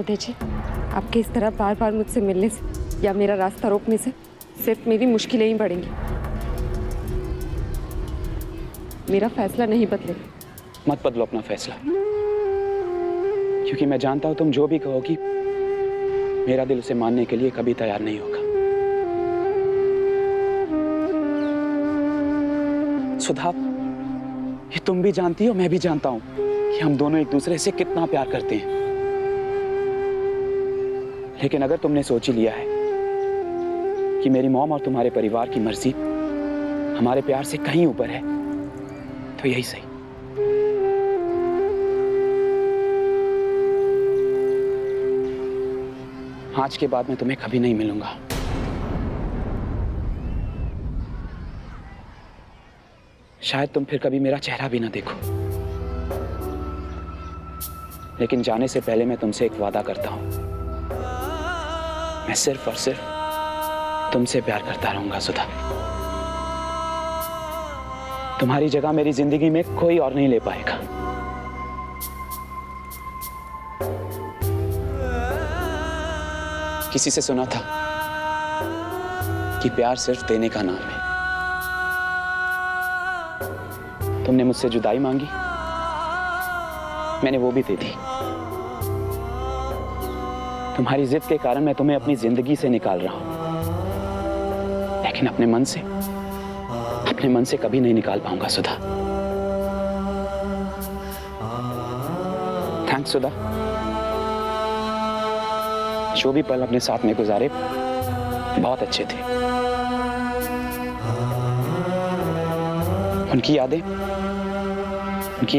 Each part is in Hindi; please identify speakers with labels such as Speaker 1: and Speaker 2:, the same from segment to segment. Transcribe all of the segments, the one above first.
Speaker 1: उदय जी, आपके इस तरह बार बार मुझसे मिलने से या मेरा रास्ता रोकने से सिर्फ मेरी मुश्किलें ही बढ़ेंगी। मेरा फैसला नहीं बदलेगा।
Speaker 2: मत बदलो अपना फैसला, क्योंकि मैं जानता हूं तुम जो भी कहोगी मेरा दिल उसे मानने के लिए कभी तैयार नहीं होगा। सुधा, ये तुम भी जानती हो, मैं भी जानता हूं कि हम दोनों एक दूसरे से कितना प्यार करते हैं। लेकिन अगर तुमने सोच ही लिया है कि मेरी मॉम और तुम्हारे परिवार की मर्जी हमारे प्यार से कहीं ऊपर है, तो यही सही। आज के बाद मैं तुम्हें कभी नहीं मिलूंगा। शायद तुम फिर कभी मेरा चेहरा भी ना देखो, लेकिन जाने से पहले मैं तुमसे एक वादा करता हूं, मैं सिर्फ और सिर्फ तुमसे प्यार करता रहूंगा सुधा। तुम्हारी जगह मेरी जिंदगी में कोई और नहीं ले पाएगा। किसी से सुना था कि प्यार सिर्फ देने का नाम है। तुमने मुझसे जुदाई मांगी, मैंने वो भी दे दी। तुम्हारी जिद के कारण मैं तुम्हें अपनी जिंदगी से निकाल रहा हूं, लेकिन अपने मन से कभी नहीं निकाल पाऊंगा सुधा। थैंक्स सुधा, जो भी पल अपने साथ में गुजारे बहुत अच्छे थे। उनकी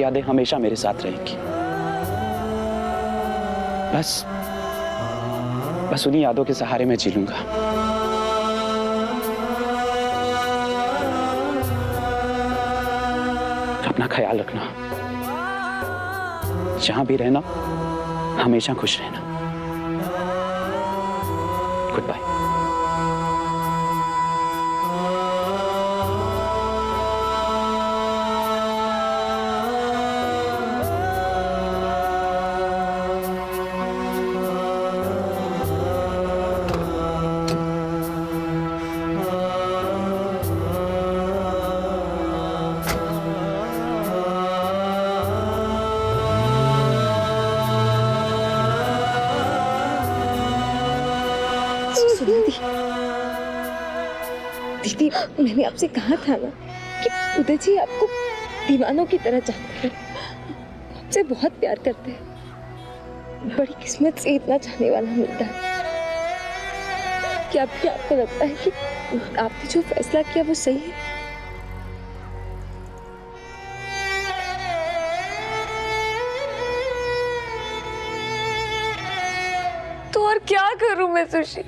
Speaker 2: यादें हमेशा मेरे साथ रहेंगी। बस उन्हीं यादों के सहारे मैं जी लूंगा। अपना ख्याल रखना, जहां भी रहना हमेशा खुश रहना। Good bye.
Speaker 1: दीदी, मैंने आपसे कहा था ना कि उदय जी आपको दीवानों की तरह चाहते हैं, आपसे बहुत प्यार करते हैं। बड़ी किस्मत से इतना चाहने वाला मिलता है। क्या भी आपको लगता है कि आपने जो फैसला किया वो सही है? तो और क्या करूं मैं सुशी?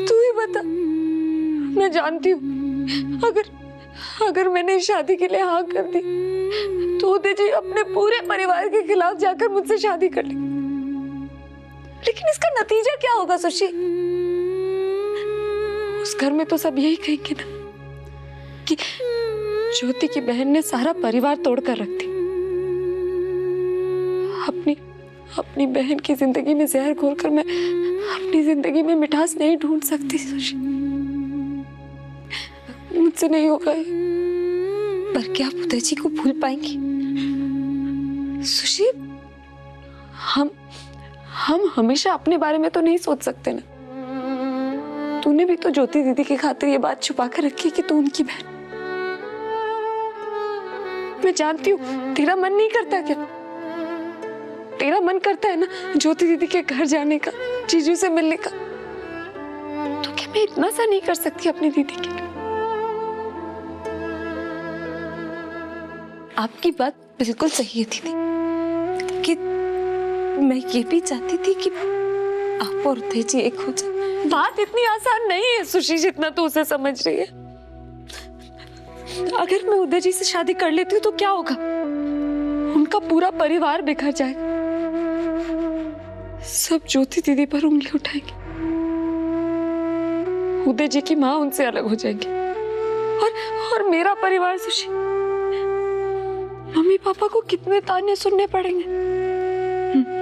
Speaker 1: तू ही बता। मैं जानती हूँ अगर मैंने शादी के लिए हाँ कर दी तो उदय जी अपने पूरे परिवार के खिलाफ जाकर मुझसे शादी कर ली। लेकिन इसका नतीजा क्या होगा सुशी? उस घर में तो सब यही कहेंगे ना कि ज्योति की बहन ने सारा परिवार तोड़कर रख दी। अपनी बहन की जिंदगी में जहर घोलकर मैं अपनी जिंदगी में मिठास नहीं ढूंढ सकती सुशी। मुझसे नहीं होगा ये। पर क्या आप उदय जी को भूल पाएंगी? सुशी, हम हमेशा अपने बारे में तो नहीं सोच सकते ना। तूने भी तो ज्योति दीदी की खातिर ये बात छुपा कर रखी कि तू उनकी बहन। मैं जानती हूँ तेरा मन नहीं करता क्या? तेरा मन करता है ना ज्योति दीदी के घर जाने का, जीजू से मिलने का। तो क्या मैं इतना सा नहीं कर सकती अपनी दीदी के लिए? आपकी बात बिल्कुल सही है दीदी, कि मैं ये भी चाहती थी कि आप और उदय जी एक हो जाए। बात इतनी आसान नहीं है सुशी जितना तू उसे समझ रही है। अगर मैं उदय जी से शादी कर लेती हूँ तो क्या होगा? उनका पूरा परिवार बिखर जाएगा। सब ज्योति दीदी पर उंगली उठाएंगे। उदय जी की माँ उनसे अलग हो जाएंगी और मेरा परिवार सुशी, मम्मी पापा को कितने ताने सुनने पड़ेंगे।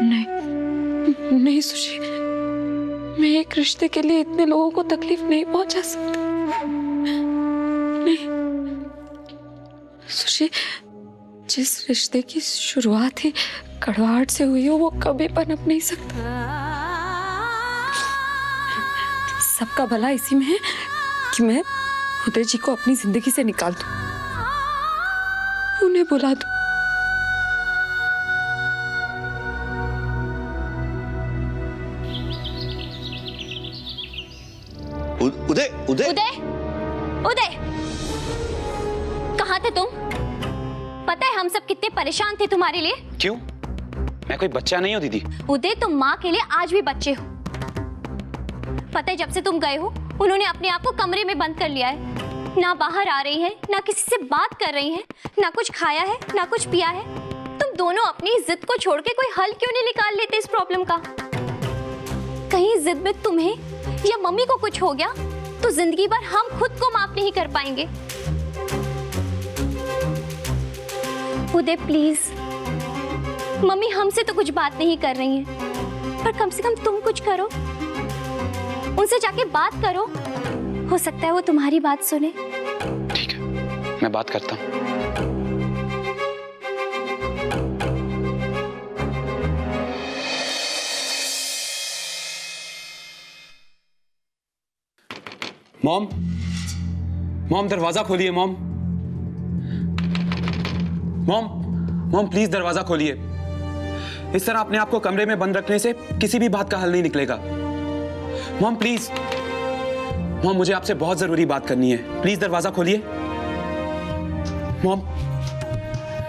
Speaker 1: नहीं, नहीं सुशी, मैं एक रिश्ते के लिए इतने लोगों को तकलीफ नहीं पहुंचा सकती। नहीं सुशी, जिस रिश्ते की शुरुआत ही कड़वाहट से हुई हो वो कभी पनप नहीं सकता। सबका भला इसी में है कि मैं उदय जी को अपनी जिंदगी से निकाल दूं, उन्हें बुला दूं।
Speaker 3: उदय उदय
Speaker 4: उदय, उदय, कहाँ थे तुम? पता है हम सब कितने परेशान थे तुम्हारे लिए।
Speaker 2: क्यों? मैं कोई बच्चा नहीं हूँ दीदी।
Speaker 4: उदय, तुम माँ के लिए आज भी बच्चे हो। पता है जब से तुम गए हो उन्होंने अपने आप को कमरे में बंद कर लिया है। ना बाहर आ रही है, ना किसी से बात कर रही है, ना कुछ खाया है, ना कुछ पिया है। तुम दोनों अपनी जिद को छोड़ के कोई हल क्यों नहीं निकाल लेते इस प्रॉब्लम का? कहीं जिद में तुम्हें या मम्मी को कुछ हो गया तो जिंदगी भर हम खुद को माफ नहीं कर पाएंगे। उदय प्लीज, मम्मी हमसे तो कुछ बात नहीं कर रही हैं, पर कम से कम तुम कुछ करो, उनसे जाके बात करो, हो सकता है वो तुम्हारी बात सुने।
Speaker 2: ठीक है, मैं बात करता हूँ। मॉम, मॉम दरवाजा खोलिए मॉम। मॉम, मॉम प्लीज दरवाजा खोलिए। इस तरह अपने आप को कमरे में बंद रखने से किसी भी बात का हल नहीं निकलेगा। मॉम प्लीज, मॉम मुझे आपसे बहुत जरूरी बात करनी है, प्लीज दरवाजा खोलिए। मॉम,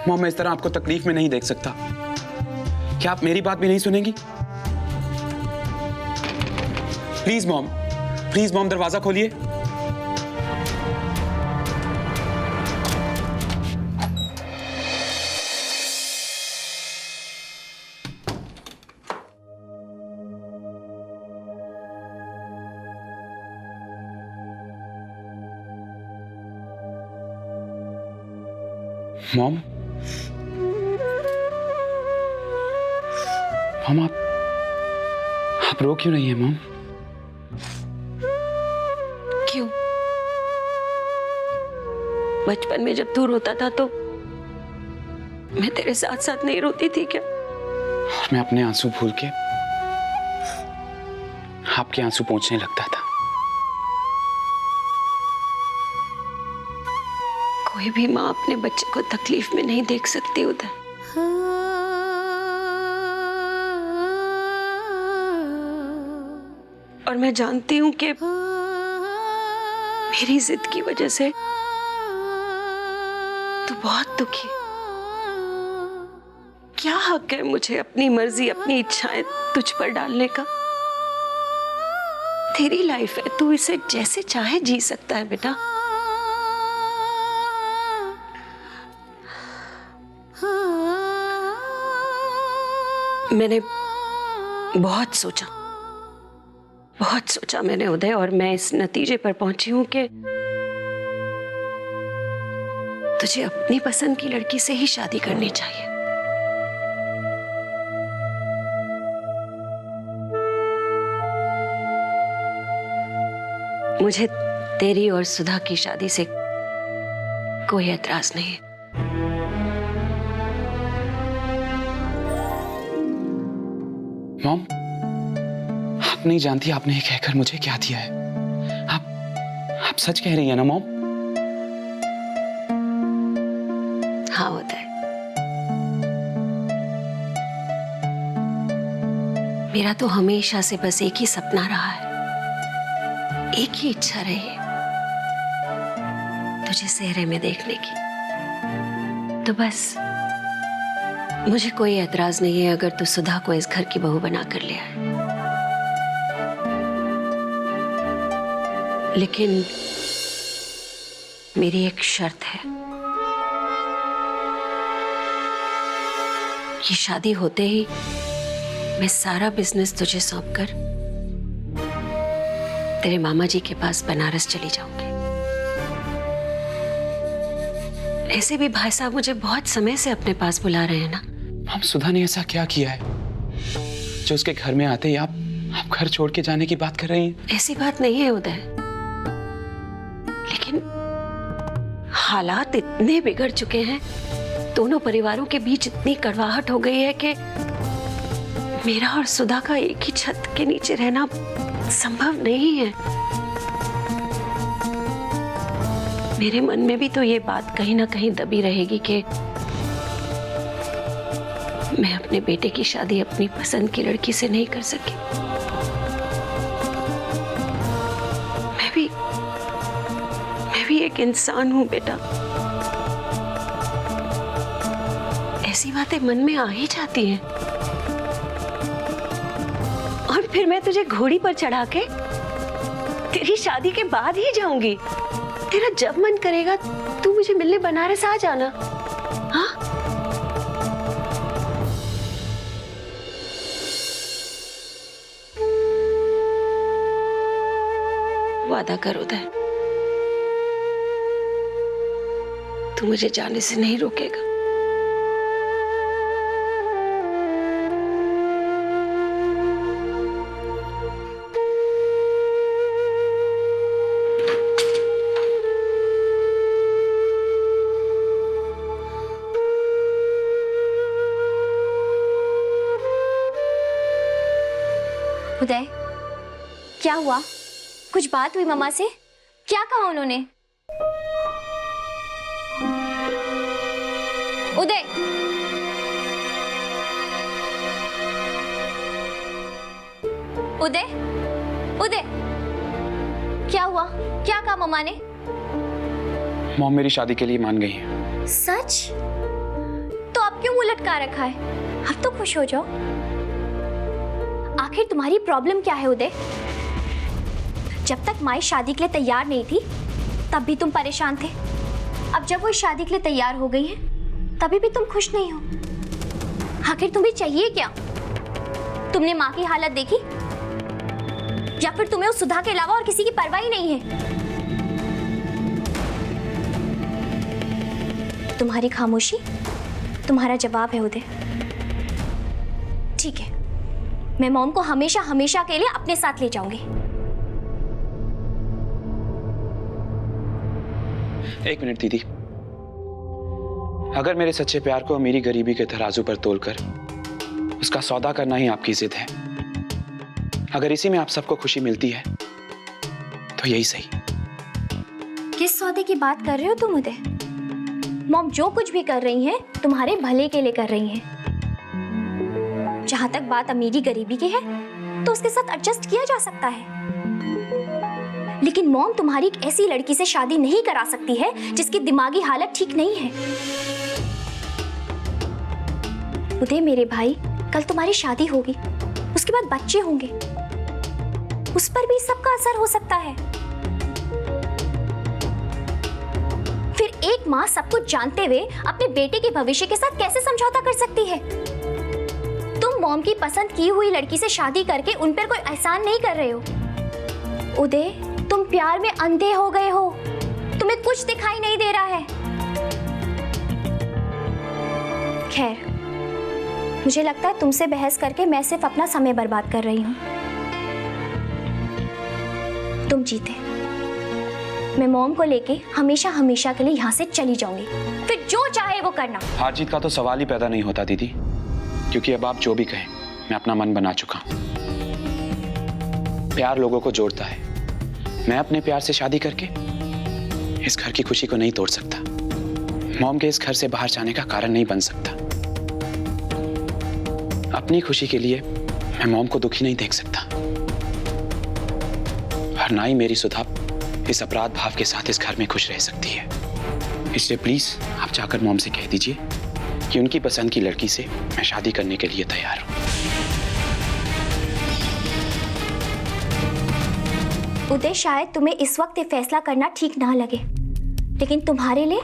Speaker 2: मॉम मैं इस तरह आपको तकलीफ में नहीं देख सकता, क्या आप मेरी बात भी नहीं सुनेंगी? प्लीज मॉम, प्लीज मॉम दरवाजा खोलिए। मॉम, मॉम आप रो क्यों रही हैं मॉम?
Speaker 1: क्यों? बचपन में जब तू रोता था तो मैं तेरे साथ साथ नहीं रोती थी क्या?
Speaker 2: और मैं अपने आंसू भूल के आपके आंसू पोंछने लगता था।
Speaker 1: कोई भी माँ अपने बच्चे को तकलीफ में नहीं देख सकती उदय। और मैं जानती हूँ कि मेरी जिद की वजह से तू बहुत दुखी। क्या हक है मुझे अपनी मर्जी, अपनी इच्छाएं तुझ पर डालने का? तेरी लाइफ है, तू इसे जैसे चाहे जी सकता है बेटा। मैंने बहुत सोचा मैंने उदय, और मैं इस नतीजे पर पहुंची हूं कि तुझे अपनी पसंद की लड़की से ही शादी करनी चाहिए। मुझे तेरी और सुधा की शादी से कोई एतराज नहीं है।
Speaker 2: मॉम, आप नहीं जानती आपने ये कहकर मुझे क्या दिया है। आप सच कह रही हैं ना मॉम?
Speaker 1: हाँ उदय, मेरा तो हमेशा से बस एक ही सपना रहा है, एक ही इच्छा रही है, तुझे सेहरे में देखने की। तो बस मुझे कोई एतराज नहीं है अगर तू सुधा को इस घर की बहू बना कर ले आए, लेकिन मेरी एक शर्त है। ये शादी होते ही मैं सारा बिजनेस तुझे सौंपकर तेरे मामा जी के पास बनारस चली जाऊंगी। ऐसे भी भाई साहब मुझे बहुत समय से अपने पास बुला रहे हैं ना।
Speaker 2: मॉम, सुधा ने ऐसा क्या किया है जो उसके घर में आते ही आप घर छोड़ के जाने की बात कर रही हैं?
Speaker 5: ऐसी बात नहीं है उदय, लेकिन हालात इतने बिगड़ चुके हैं, दोनों परिवारों के बीच इतनी कड़वाहट हो गई है कि मेरा और सुधा का एक ही छत के नीचे रहना संभव नहीं है। मेरे मन में भी तो ये बात कहीं ना कहीं दबी रहेगी कि मैं अपने बेटे की शादी अपनी पसंद की लड़की से नहीं कर सकी। मैं भी एक इंसान हूं बेटा। ऐसी बातें मन में आ ही जाती हैं। और फिर मैं तुझे घोड़ी पर चढ़ा के तेरी शादी के बाद ही जाऊंगी। तेरा जब मन करेगा तू मुझे मिलने बनारस आ जाना। हाँ, वादा कर उदय, तू मुझे जाने से नहीं रोकेगा।
Speaker 4: उदय, क्या हुआ? कुछ बात हुई मम्मा से? क्या कहा उन्होंने? उदय, उदय, उदय, क्या हुआ? क्या कहा मम्मा ने?
Speaker 2: मॉम मेरी शादी के लिए मान गई है।
Speaker 4: सच? तो अब क्यों मुंह लटका रखा है? अब तो खुश हो जाओ। आखिर तुम्हारी प्रॉब्लम क्या है उदय? जब तक माई शादी के लिए तैयार नहीं थी तब भी तुम परेशान थे। अब जब वो शादी के लिए तैयार हो गई है तभी भी तुम खुश नहीं हो। आखिर तुम्हें चाहिए क्या? तुमने माँ की हालत देखी? या फिर तुम्हें उस सुधा के अलावा और किसी की परवाह ही नहीं है? तुम्हारी खामोशी तुम्हारा जवाब है उदय। ठीक है, मैं मॉम को हमेशा हमेशा के लिए अपने साथ ले जाऊंगी।
Speaker 2: एक मिनट दीदी, अगर मेरे सच्चे प्यार को मेरी गरीबी के तराजू पर तोलकर उसका सौदा करना ही आपकी जिद है, अगर इसी में आप सबको खुशी मिलती है तो यही सही।
Speaker 4: किस सौदे की बात कर रहे हो तुम उदय? मॉम जो कुछ भी कर रही हैं तुम्हारे भले के लिए कर रही हैं। जहां तक बात अमीरी गरीबी की है तो उसके साथ एडजस्ट किया जा सकता है, लेकिन मॉम तुम्हारी एक ऐसी लड़की से शादी नहीं करा सकती है जिसकी दिमागी हालत ठीक नहीं है। उदय मेरे भाई, कल तुम्हारी शादी होगी, उसके बाद बच्चे होंगे, उस पर भी सबका असर हो सकता है। फिर एक माँ सब कुछ जानते हुए अपने बेटे के भविष्य के साथ कैसे समझौता कर सकती है? तुम मॉम की पसंद की हुई लड़की से शादी करके उन पर कोई एहसान नहीं कर रहे हो। उदय, तुम प्यार में अंधे हो गए हो, तुम्हें कुछ दिखाई नहीं दे रहा है। खैर, मुझे लगता है तुमसे बहस करके मैं सिर्फ अपना समय बर्बाद कर रही हूं। तुम जीते, मैं मॉम को लेके हमेशा हमेशा के लिए यहाँ से चली जाऊंगी, फिर जो चाहे वो करना।
Speaker 2: हार जीत का तो सवाल ही पैदा नहीं होता दीदी, क्योंकि अब आप जो भी कहें मैं अपना मन बना चुका हूं। प्यार लोगों को जोड़ता है। मैं अपने प्यार से शादी करके इस घर की खुशी को नहीं तोड़ सकता। मॉम के इस घर से बाहर जाने का कारण नहीं बन सकता। अपनी खुशी के लिए मैं मॉम को दुखी नहीं देख सकता, और ना ही मेरी सुधा इस अपराध भाव के साथ इस घर में खुश रह सकती है। इसलिए प्लीज आप जाकर मॉम से कह दीजिए कि उनकी पसंद की लड़की से मैं शादी करने के लिए तैयार हूं।
Speaker 4: उदय, शायद तुम्हें इस वक्त ये फैसला करना ठीक ना लगे, लेकिन तुम्हारे लिए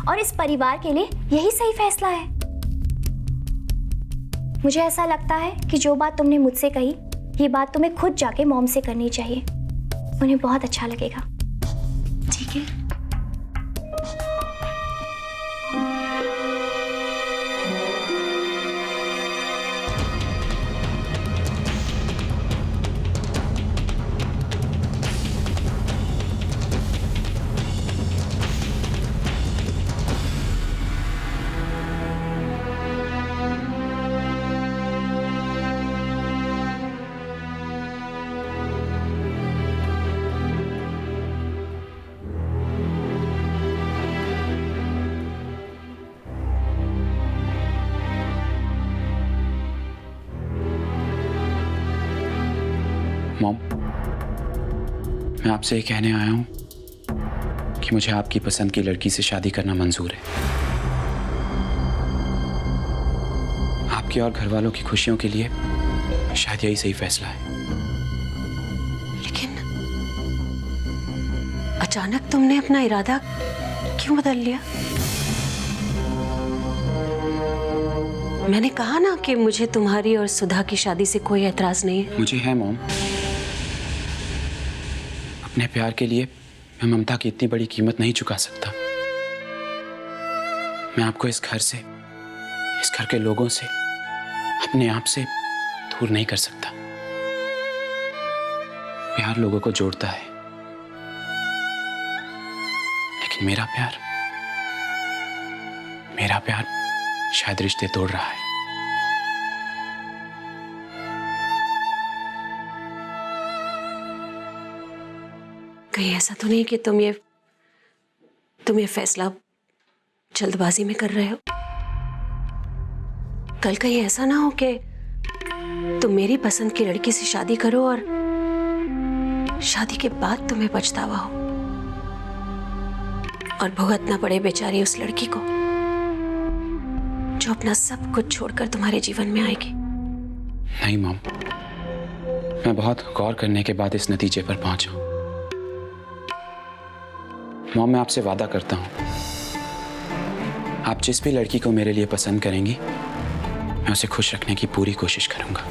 Speaker 4: और इस परिवार के लिए यही सही फैसला है। मुझे ऐसा लगता है कि जो बात तुमने मुझसे कही, ये बात तुम्हें खुद जाके मॉम से करनी चाहिए। उन्हें बहुत अच्छा लगेगा। ठीक है?
Speaker 2: मॉम, मैं आपसे ये कहने आया हूं कि मुझे आपकी पसंद की लड़की से शादी करना मंजूर है। आपकी और घर वालों की खुशियों के लिए शायद यही सही फैसला है।
Speaker 5: लेकिन अचानक तुमने अपना इरादा क्यों बदल लिया? मैंने कहा ना कि मुझे तुम्हारी और सुधा की शादी से कोई एतराज नहीं है।
Speaker 2: मुझे है मॉम। अपने प्यार के लिए मैं ममता की इतनी बड़ी कीमत नहीं चुका सकता। मैं आपको इस घर से, इस घर के लोगों से, अपने आप से दूर नहीं कर सकता। प्यार लोगों को जोड़ता है, लेकिन मेरा प्यार शायद रिश्ते तोड़ रहा है।
Speaker 5: कहीं ऐसा तो नहीं कि तुम ये फैसला जल्दबाजी में कर रहे हो? कल कहीं ऐसा ना हो कि तुम मेरी पसंद की लड़की से शादी करो और शादी के बाद तुम्हें पछतावा हो और भुगतना पड़े बेचारी उस लड़की को जो अपना सब कुछ छोड़कर तुम्हारे जीवन में आएगी।
Speaker 2: नहीं मॉम, मैं बहुत गौर करने के बाद इस नतीजे पर पहुंचा। मॉम, मैं आपसे वादा करता हूं, आप जिस भी लड़की को मेरे लिए पसंद करेंगी, मैं उसे खुश रखने की पूरी कोशिश करूंगा।